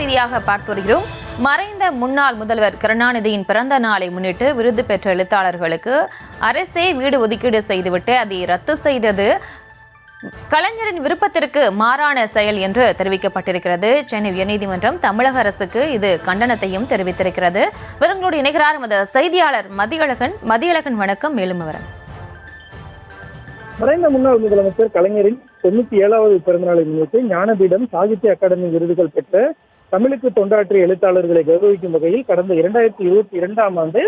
செய்தியாக பார்த்து வருகிறோம். மறைந்த முன்னாள் முதல்வர் கருணாநிதியின் பிறந்த நாளை முன்னிட்டு விருது பெற்ற எழுத்தாளர்களுக்கு அரசே வீடு ஒதுக்கீடு செய்துவிட்டு அதை ரத்து செய்தது கலைஞரின் விருப்பத்திற்கு மாறான செயல் என்று தெரிவிக்கப்பட்டிருக்கிறது. சென்னை உயர்நீதிமன்றம் தமிழக அரசுக்கு இது கண்டனத்தையும் தெரிவித்திருக்கிறது. இவர்களோடு இணைகிறார் எமது செய்தியாளர் மதியழகன். வணக்கம். மேலும் விவரம். மறைந்த முன்னாள் முதலமைச்சர் கலைஞரின் 97வது பிறந்தநாளை முன்னிட்டு ஞானபீடம், சாகித்ய அகாடமி விருதுகள் பெற்ற தமிழுக்கு தொண்டாற்றிய எழுத்தாளர்களை கௌரவிக்கும் வகையில் கடந்த 2022ஆம் ஆண்டு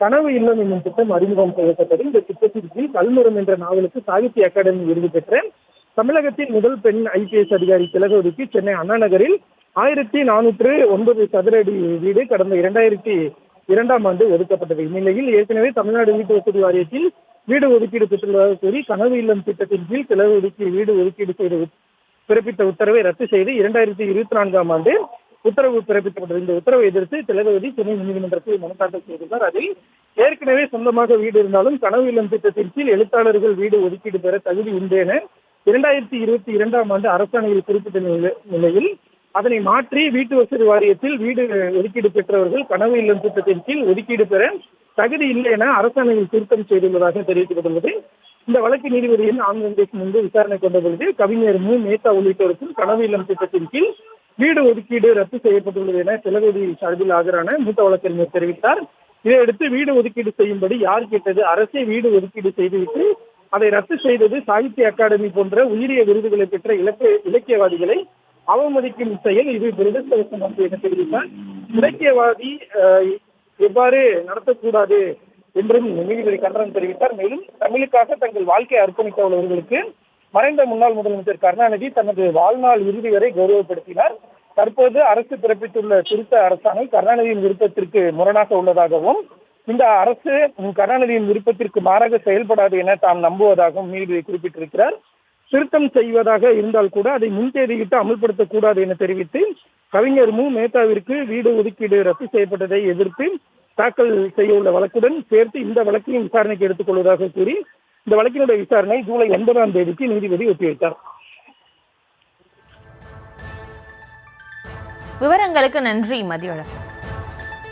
கனவு இல்லம் என்னும் திட்டம் அறிமுகம் செய்யப்பட்டது. இந்த திட்டத்தின் கீழ் கல்முரம் என்ற நாவலுக்கு சாகித்ய அகாடமி விருது பெற்ற தமிழகத்தின் முதல் பெண் IPS அதிகாரி திலகவதிக்கு சென்னை அண்ணா நகரில் 1409 சதுர அடி வீடு கடந்த 2002ஆம் ஆண்டு ஒதுக்கப்பட்டது. இந்நிலையில் ஏற்கனவே தமிழ்நாடு வீட்டு வசதி வாரியத்தில் வீடு ஒதுக்கீடு பெற்றுள்ளதாக கூறி கனவு இல்லம் திட்டத்தின் கீழ் திலகவதிக்கு வீடு ஒதுக்கீடு செய்து பிறப்பித்த உத்தரவை ரத்து செய்து 2024ஆம் ஆண்டு உத்தரவு பிறப்பிக்கப்பட்டது. இந்த உத்தரவை எதிர்த்து திலகவதி சென்னை நீதிமன்றத்தில் மனு தாக்கல் செய்துள்ளார். அதில் ஏற்கனவே சொந்தமாக வீடு இருந்தாலும் கனவு இல்லம் திட்டத்தின் கீழ் எழுத்தாளர்கள் வீடு ஒதுக்கீடு பெற தகுதி உண்டு என 2022ஆம் ஆண்டு அரசாணையில் குறிப்பிட்ட நிலையில் அதனை மாற்றி வீட்டு வசதி வாரியத்தில் வீடு ஒதுக்கீடு பெற்றவர்கள் கனவு இல்லம் திட்டத்தின் கீழ் ஒதுக்கீடு பெற தகுதி இல்லை என அரசாணையில் திருத்தம் செய்துள்ளதாக தெரிவிக்கப்பட்டுள்ளது. இந்த வழக்கு நீதிபதியின் ஆங்கிலேஸ் முன்பு விசாரணை கொண்ட பொழுது கவிஞர் மேத்தா உள்ளிட்டோருக்கும் கனவு இல்லம் திட்டத்தின் கீழ் வீடு ஒதுக்கீடு ரத்து செய்யப்பட்டுள்ளது என திலகவதி சார்பில் ஆஜரான மூத்த வழக்கறிஞர் தெரிவித்தார். இதையடுத்து வீடு ஒதுக்கீடு செய்யும்படி யார் கேட்டது? அரசே வீடு ஒதுக்கீடு செய்துவிட்டு அதை ரத்து செய்தது சாகித்ய அகாடமி போன்ற உயரிய விருதுகளை பெற்ற இலக்கியவாதிகளை அவமதிக்கும் செயல், இது துரதிர்ஷ்டவசம் என தெரிவித்தார். இலக்கியவாதி எவ்வாறு நடத்தக்கூடாது என்றும் நீதிபதி கண்டனம் தெரிவித்தார். மேலும் தமிழுக்காக தங்கள் வாழ்க்கையை அர்ப்பணித்த உள்ளவர்களுக்கு மறைந்த முன்னாள் முதலமைச்சர் கருணாநிதி தனது வாழ்நாள் இறுதி வரை கௌரவப்படுத்தினார். தற்போது அரசு பிறப்பித்துள்ள திருத்த அரசாணை கருணாநிதியின் விருப்பத்திற்கு முரணாக உள்ளதாகவும் இந்த அரசு கருணாநிதியின் விருப்பத்திற்கு மாறாக செயல்படாது என தாம் நம்புவதாகவும் நீதிபதி குறிப்பிட்டிருக்கிறார். திருத்தம் செய்வதாக இருந்தால் கூட அதை முன்தேதியிட்டு அமல்படுத்தக்கூடாது என தெரிவித்து கவிஞர் மேத்தாவிற்கு வீடு ஒதுக்கீடு ரத்து செய்யப்பட்டதை எதிர்த்து தாக்கல் செய்ய உள்ள வழக்குடன் சேர்த்து இந்த வழக்கையும் விசாரணைக்கு எடுத்துக் கொள்வதாக கூறி இந்த வழக்கினுடைய விசாரணை ஜூலை 9ஆம் தேதிக்கு நீதிபதி ஒத்திவைத்தார். விவரங்களுக்கு நன்றி மதியழகன்.